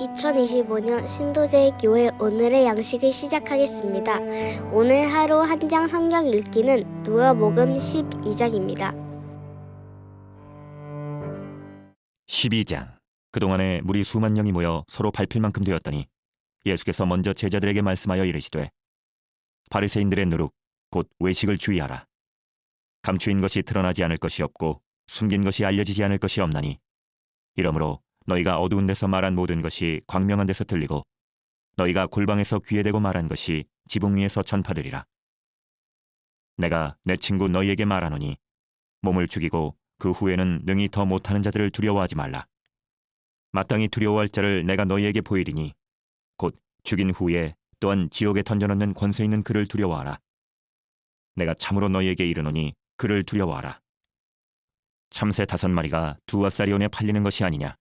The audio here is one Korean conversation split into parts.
2025년 신도제의 교회 오늘의 양식을 시작하겠습니다. 오늘 하루 한 장 성경 읽기는 누가복음 12장입니다. 12장. 그동안에 무리 수만 명이 모여 서로 밟힐 만큼 되었더니 예수께서 먼저 제자들에게 말씀하여 이르시되 바리새인들의 누룩 곧 외식을 주의하라. 감추인 것이 드러나지 않을 것이 없고 숨긴 것이 알려지지 않을 것이 없나니 이러므로 너희가 어두운 데서 말한 모든 것이 광명한 데서 들리고 너희가 골방에서 귀에 대고 말한 것이 지붕 위에서 전파되리라. 내가 내 친구 너희에게 말하노니 몸을 죽이고 그 후에는 능히 더 못하는 자들을 두려워하지 말라. 마땅히 두려워할 자를 내가 너희에게 보이리니 곧 죽인 후에 또한 지옥에 던져넣는 권세 있는 그를 두려워하라. 내가 참으로 너희에게 이르노니 그를 두려워하라. 참새 5마리가 두어사리온에 팔리는 것이 아니냐.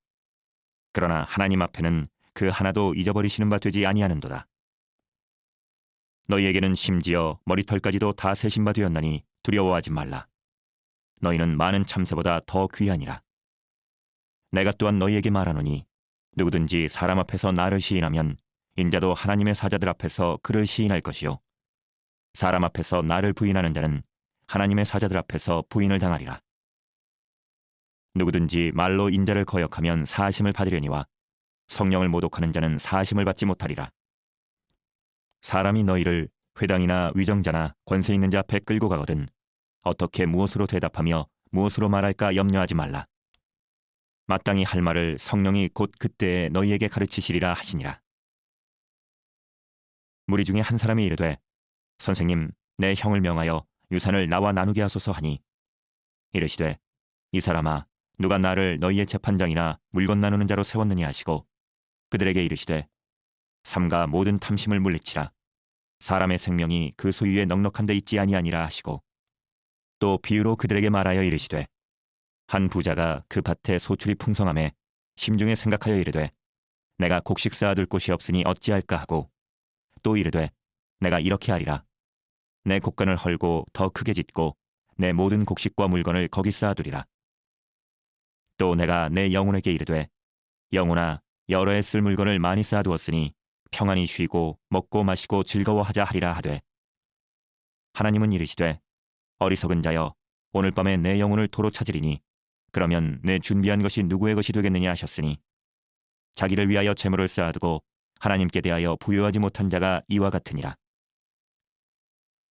그러나 하나님 앞에는 그 하나도 잊어버리시는 바 되지 아니하는도다. 너희에게는 심지어 머리털까지도 다 세신 바 되었나니 두려워하지 말라. 너희는 많은 참새보다 더 귀하니라. 내가 또한 너희에게 말하노니 누구든지 사람 앞에서 나를 시인하면 인자도 하나님의 사자들 앞에서 그를 시인할 것이요 사람 앞에서 나를 부인하는 자는 하나님의 사자들 앞에서 부인을 당하리라. 누구든지 말로 인자를 거역하면 사하심을 받으려니와 성령을 모독하는 자는 사하심을 받지 못하리라. 사람이 너희를 회당이나 위정자나 권세 있는 자 앞에 끌고 가거든 어떻게 무엇으로 대답하며 무엇으로 말할까 염려하지 말라. 마땅히 할 말을 성령이 곧 그때에 너희에게 가르치시리라 하시니라. 무리 중에 한 사람이 이르되 선생님 내 형을 명하여 유산을 나와 나누게 하소서 하니 이르시되 이 사람아 누가 나를 너희의 재판장이나 물건 나누는 자로 세웠느냐 하시고 그들에게 이르시되 삼가 모든 탐심을 물리치라. 사람의 생명이 그 소유에 넉넉한 데 있지 아니하니라 하시고 또 비유로 그들에게 말하여 이르시되 한 부자가 그 밭에 소출이 풍성함에 심중에 생각하여 이르되 내가 곡식 쌓아둘 곳이 없으니 어찌할까 하고 또 이르되 내가 이렇게 하리라. 내 곡간을 헐고 더 크게 짓고 내 모든 곡식과 물건을 거기 쌓아두리라. 또 내가 내 영혼에게 이르되 영혼아 여러 해 쓸 물건을 많이 쌓아두었으니 평안히 쉬고 먹고 마시고 즐거워하자 하리라 하되 하나님은 이르시되 어리석은 자여 오늘 밤에 내 영혼을 도로 찾으리니 그러면 내 준비한 것이 누구의 것이 되겠느냐 하셨으니 자기를 위하여 재물을 쌓아두고 하나님께 대하여 부여하지 못한 자가 이와 같으니라.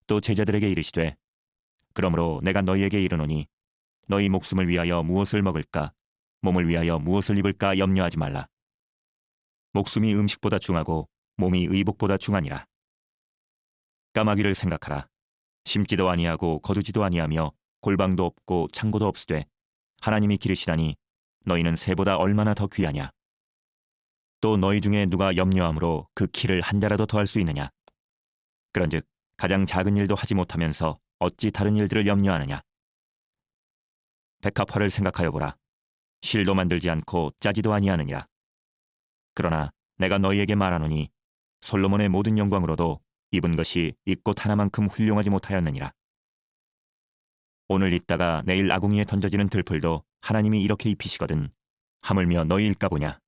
또 제자들에게 이르시되 그러므로 내가 너희에게 이르노니 너희 목숨을 위하여 무엇을 먹을까 몸을 위하여 무엇을 입을까 염려하지 말라. 목숨이 음식보다 중하고 몸이 의복보다 중하니라. 까마귀를 생각하라. 심지도 아니하고 거두지도 아니하며 골방도 없고 창고도 없으되 하나님이 기르시다니 너희는 새보다 얼마나 더 귀하냐. 또 너희 중에 누가 염려함으로 그 키를 한 자라도 더할 수 있느냐. 그런즉 가장 작은 일도 하지 못하면서 어찌 다른 일들을 염려하느냐. 백합화를 생각하여 보라. 실도 만들지 않고 짜지도 아니하느니라. 그러나 내가 너희에게 말하노니 솔로몬의 모든 영광으로도 입은 것이 이 꽃 하나만큼 훌륭하지 못하였느니라. 오늘 입다가 내일 아궁이에 던져지는 들풀도 하나님이 이렇게 입히시거든 하물며 너희일까 보냐.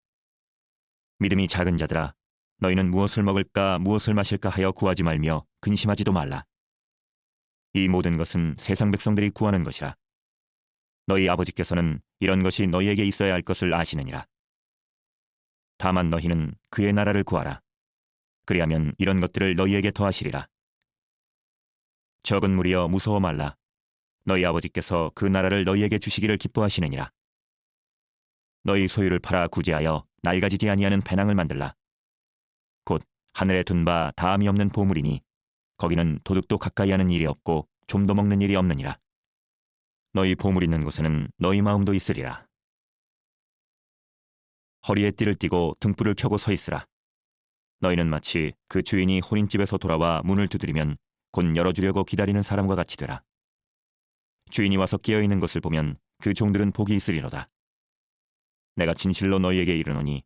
믿음이 작은 자들아 너희는 무엇을 먹을까 무엇을 마실까 하여 구하지 말며 근심하지도 말라. 이 모든 것은 세상 백성들이 구하는 것이라. 너희 아버지께서는 이런 것이 너희에게 있어야 할 것을 아시느니라. 다만 너희는 그의 나라를 구하라. 그리하면 이런 것들을 너희에게 더하시리라. 적은 무리여 무서워 말라. 너희 아버지께서 그 나라를 너희에게 주시기를 기뻐하시느니라. 너희 소유를 팔아 구제하여 낡아지지 아니하는 배낭을 만들라. 곧 하늘에 둔 바 다함이 없는 보물이니 거기는 도둑도 가까이 하는 일이 없고 좀도 먹는 일이 없느니라. 너희 보물 있는 곳에는 너희 마음도 있으리라. 허리에 띠를 띠고 등불을 켜고 서 있으라. 너희는 마치 그 주인이 혼인집에서 돌아와 문을 두드리면 곧 열어주려고 기다리는 사람과 같이 되라. 주인이 와서 깨어있는 것을 보면 그 종들은 복이 있으리로다. 내가 진실로 너희에게 이르노니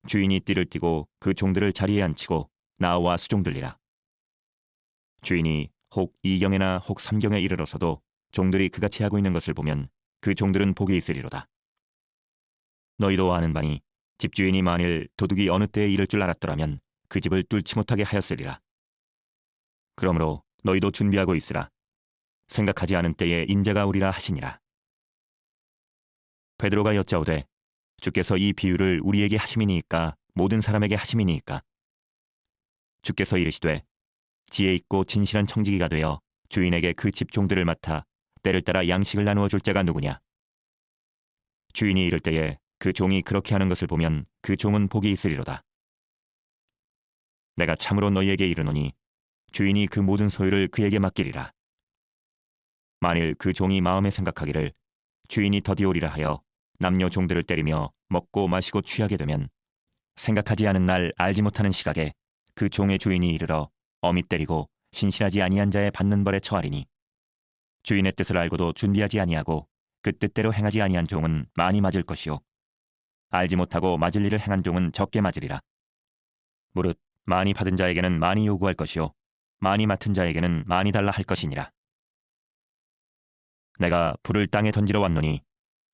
주인이 띠를 띠고 그 종들을 자리에 앉히고 나와 수종들리라. 주인이 혹 2경에나 혹 3경에 이르러서도 종들이 그같이 하고 있는 것을 보면 그 종들은 복이 있으리로다. 너희도 아는 바니 집주인이 만일 도둑이 어느 때에 이를 줄 알았더라면 그 집을 뚫지 못하게 하였으리라. 그러므로 너희도 준비하고 있으라. 생각하지 않은 때에 인자가 오리라 하시니라. 베드로가 여짜오되 주께서 이 비유를 우리에게 하심이니이까 모든 사람에게 하심이니이까? 주께서 이르시되 지혜 있고 진실한 청지기가 되어 주인에게 그 집 종들을 맡아 때를 따라 양식을 나누어 줄 자가 누구냐? 주인이 이를 때에 그 종이 그렇게 하는 것을 보면 그 종은 복이 있으리로다. 내가 참으로 너희에게 이르노니 주인이 그 모든 소유를 그에게 맡기리라. 만일 그 종이 마음에 생각하기를 주인이 더디 오리라 하여 남녀 종들을 때리며 먹고 마시고 취하게 되면 생각하지 않은 날 알지 못하는 시각에 그 종의 주인이 이르러 엄히 때리고 신실하지 아니한 자의 받는 벌에 처하리니 주인의 뜻을 알고도 준비하지 아니하고 그 뜻대로 행하지 아니한 종은 많이 맞을 것이요 알지 못하고 맞을 일을 행한 종은 적게 맞으리라. 무릇 많이 받은 자에게는 많이 요구할 것이요 많이 맡은 자에게는 많이 달라 할 것이니라. 내가 불을 땅에 던지러 왔노니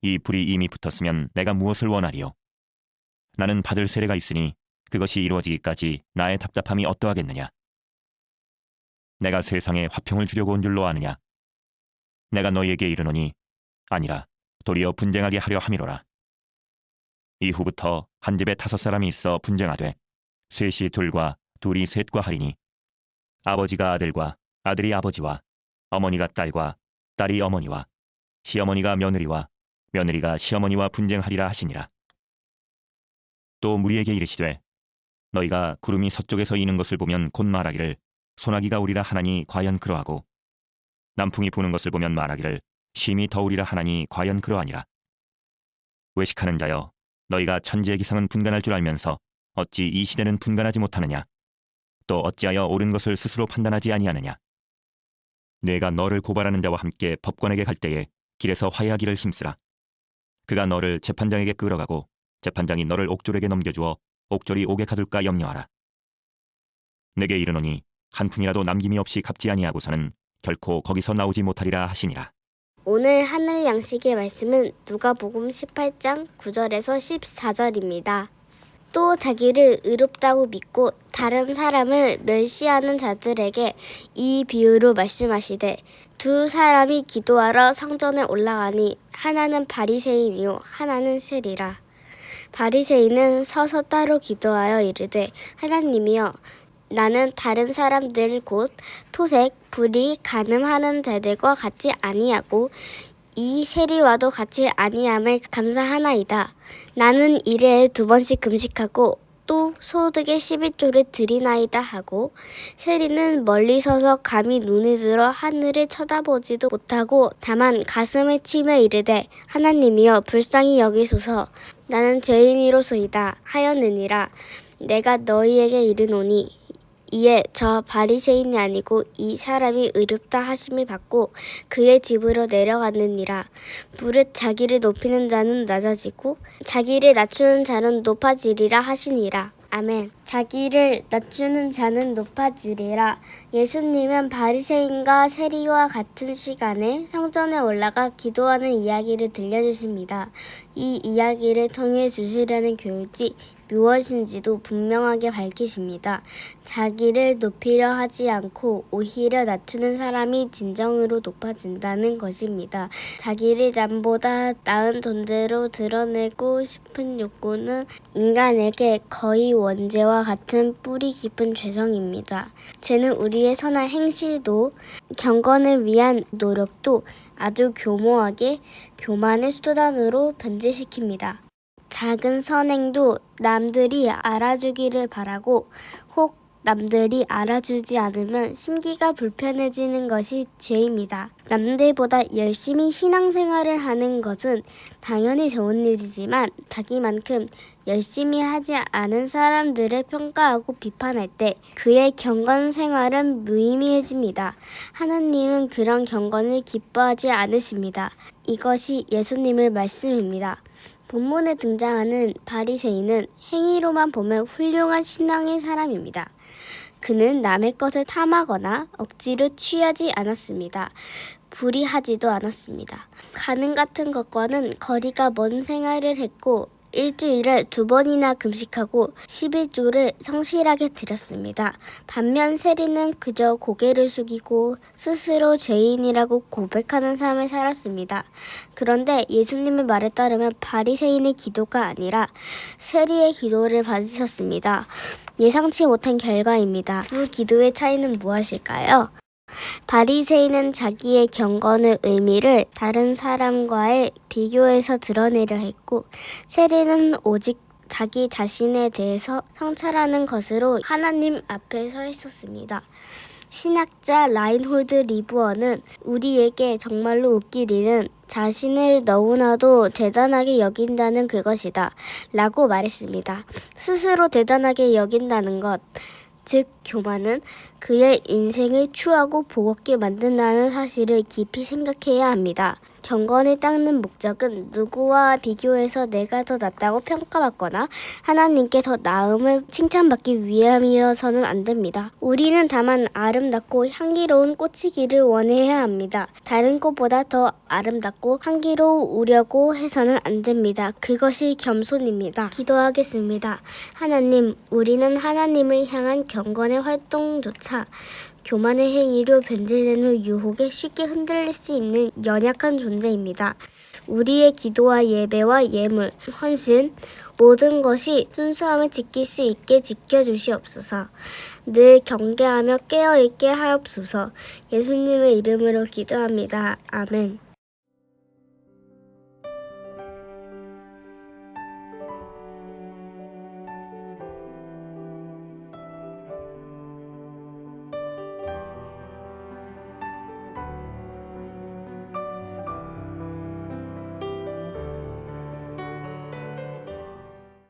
이 불이 이미 붙었으면 내가 무엇을 원하리요? 나는 받을 세례가 있으니 그것이 이루어지기까지 나의 답답함이 어떠하겠느냐? 내가 세상에 화평을 주려고 온 줄로 아느냐? 내가 너희에게 이르노니 아니라 도리어 분쟁하게 하려 함이로라. 이후부터 한 집에 5사람이 있어 분쟁하되 셋이 둘과 둘이 셋과 하리니 아버지가 아들과 아들이 아버지와 어머니가 딸과 딸이 어머니와 시어머니가 며느리와 며느리가 시어머니와 분쟁하리라 하시니라. 또 무리에게 이르시되 너희가 구름이 서쪽에서 이는 것을 보면 곧 말하기를 소나기가 오리라 하나니 과연 그러하고 남풍이 부는 것을 보면 말하기를 심히 더우리라 하나니 과연 그러하니라. 외식하는 자여 너희가 천지의 기상은 분간할 줄 알면서 어찌 이 시대는 분간하지 못하느냐? 또 어찌하여 옳은 것을 스스로 판단하지 아니하느냐? 내가 너를 고발하는 자와 함께 법관에게 갈 때에 길에서 화해하기를 힘쓰라. 그가 너를 재판장에게 끌어가고 재판장이 너를 옥졸에게 넘겨주어 옥졸이 옥에 가둘까 염려하라. 내게 이르노니 한 푼이라도 남김이 없이 갚지 아니하고서는 결코 거기서 나오지 못하리라 하시니라. 오늘 하늘 양식의 말씀은 누가복음 18장 9절에서 14절입니다. 또 자기를 의롭다고 믿고 다른 사람을 멸시하는 자들에게 이 비유로 말씀하시되 두 사람이 기도하러 성전에 올라가니 하나는 바리새인이요 하나는 세리라. 바리새인은 서서 따로 기도하여 이르되 하나님이여 나는 다른 사람들 곧 토색, 불의, 간음하는 자들과 같이 아니하고 이 세리와도 같이 아니함을 감사하나이다. 나는 일회에 2번씩 금식하고 또 소득의 11조를 드리나이다 하고 세리는 멀리 서서 감히 눈이 들어 하늘을 쳐다보지도 못하고 다만 가슴을 치며 이르되 하나님이여 불쌍히 여기소서 나는 죄인이로소이다 하였느니라. 내가 너희에게 이르노니 이에 저 바리새인이 아니고 이 사람이 의롭다 하심을 받고 그의 집으로 내려갔느니라. 무릇 자기를 높이는 자는 낮아지고 자기를 낮추는 자는 높아지리라 하시니라. 아멘. 자기를 낮추는 자는 높아지리라. 예수님은 바리새인과 세리와 같은 시간에 성전에 올라가 기도하는 이야기를 들려주십니다. 이 이야기를 통해 주시려는 교훈이 무엇인지도 분명하게 밝히십니다. 자기를 높이려 하지 않고 오히려 낮추는 사람이 진정으로 높아진다는 것입니다. 자기를 남보다 나은 존재로 드러내고 싶은 욕구는 인간에게 거의 원죄와 같은 뿌리 깊은 죄성입니다. 죄는 우리의 선한 행실도 경건을 위한 노력도 아주 교모하게 교만의 수단으로 변질시킵니다. 작은 선행도 남들이 알아주기를 바라고 혹 남들이 알아주지 않으면 심기가 불편해지는 것이 죄입니다. 남들보다 열심히 신앙생활을 하는 것은 당연히 좋은 일이지만 자기만큼 열심히 하지 않은 사람들을 평가하고 비판할 때 그의 경건 생활은 무의미해집니다. 하나님은 그런 경건을 기뻐하지 않으십니다. 이것이 예수님의 말씀입니다. 본문에 등장하는 바리새인은 행위로만 보면 훌륭한 신앙의 사람입니다. 그는 남의 것을 탐하거나 억지로 취하지 않았습니다. 불의하지도 않았습니다. 가늠 같은 것과는 거리가 먼 생활을 했고 일주일에 2번이나 금식하고 11조를 성실하게 드렸습니다. 반면 세리는 그저 고개를 숙이고 스스로 죄인이라고 고백하는 삶을 살았습니다. 그런데 예수님의 말에 따르면 바리새인의 기도가 아니라 세리의 기도를 받으셨습니다. 예상치 못한 결과입니다. 두 기도의 차이는 무엇일까요? 바리새인은 자기의 경건의 의미를 다른 사람과의 비교해서 드러내려 했고, 세리는 오직 자기 자신에 대해서 성찰하는 것으로 하나님 앞에 서 있었습니다. 신학자 라인홀드 리부어는 우리에게 정말로 웃길 일은 자신을 너무나도 대단하게 여긴다는 그것이다 라고 말했습니다. 스스로 대단하게 여긴다는 것, 즉 교만은 그의 인생을 추하고 버겁게 만든다는 사실을 깊이 생각해야 합니다. 경건을 닦는 목적은 누구와 비교해서 내가 더 낫다고 평가받거나 하나님께 더 나음을 칭찬받기 위함이어서는 안 됩니다. 우리는 다만 아름답고 향기로운 꽃이기를 원해야 합니다. 다른 꽃보다 더 아름답고 향기로우려고 해서는 안 됩니다. 그것이 겸손입니다. 기도하겠습니다. 하나님, 우리는 하나님을 향한 경건의 활동조차 교만의 행위로 변질되는 유혹에 쉽게 흔들릴 수 있는 연약한 존재입니다. 우리의 기도와 예배와 예물, 헌신, 모든 것이 순수함을 지킬 수 있게 지켜주시옵소서. 늘 경계하며 깨어있게 하옵소서. 예수님의 이름으로 기도합니다. 아멘.